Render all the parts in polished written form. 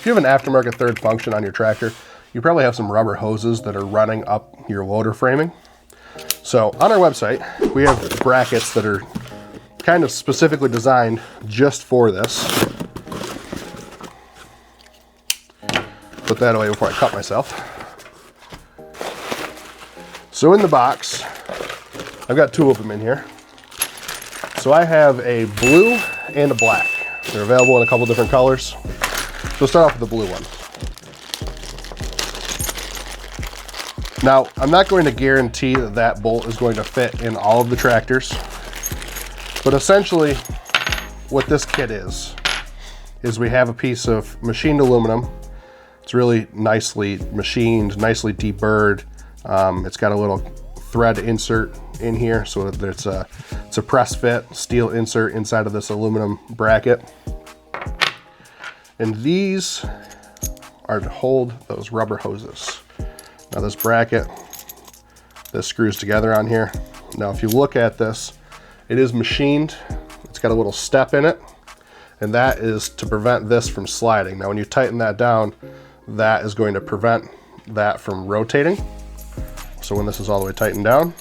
If you have an aftermarket third function on your tractor, you probably have some rubber hoses that are running up your loader framing. So on our website, we have brackets that are kind of specifically designed just for this. Put that away before I cut myself. So in the box, I've got two of them in here. So I have a blue and a black. They're available in a couple different colors. So we'll start off with the blue one. Now, I'm not going to guarantee that that bolt is going to fit in all of the tractors, but essentially what this kit is we have a piece of machined aluminum. It's really nicely machined, nicely deburred. It's got a little thread insert in here, so it's a press fit steel insert inside of this aluminum bracket. And these are to hold those rubber hoses. Now this bracket, this screws together on here. Now if you look at this, it is machined. It's got a little step in it, and that is to prevent this from sliding. Now when you tighten that down, that is going to prevent that from rotating. So when this is all the way tightened down,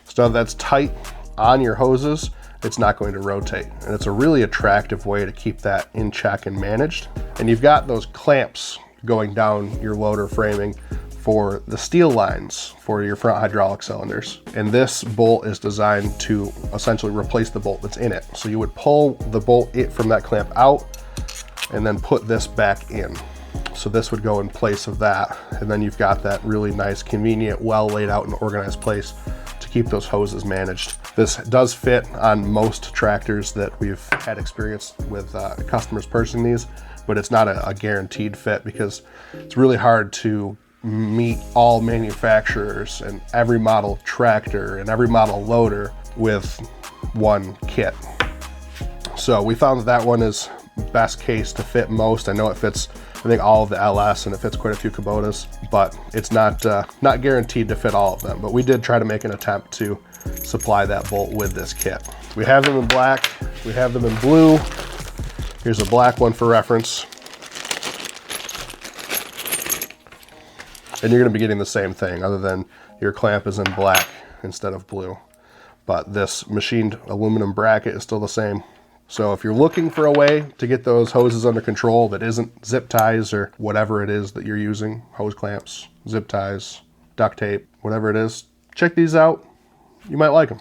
so that's tight on your hoses, it's not going to rotate. And it's a really attractive way to keep that in check and managed. And you've got those clamps going down your loader framing for the steel lines for your front hydraulic cylinders. And this bolt is designed to essentially replace the bolt that's in it. So you would pull the bolt from that clamp out and then put this back in. So this would go in place of that. And then you've got that really nice, convenient, well laid out and organized place to keep those hoses managed. This does fit on most tractors that we've had experience with customers purchasing these, but it's not a guaranteed fit because it's really hard to meet all manufacturers and every model tractor and every model loader with one kit. So we found that that one is best case to fit most. I know it fits, I think, all of the LS, and it fits quite a few Kubotas, but it's not guaranteed to fit all of them. But we did try to make an attempt to supply that bolt with this kit. We have them in black, we have them in blue. Here's a black one for reference. And you're gonna be getting the same thing, other than your clamp is in black instead of blue. But this machined aluminum bracket is still the same. So if you're looking for a way to get those hoses under control that isn't zip ties or whatever it is that you're using, hose clamps, zip ties, duct tape, whatever it is, check these out. You might like them.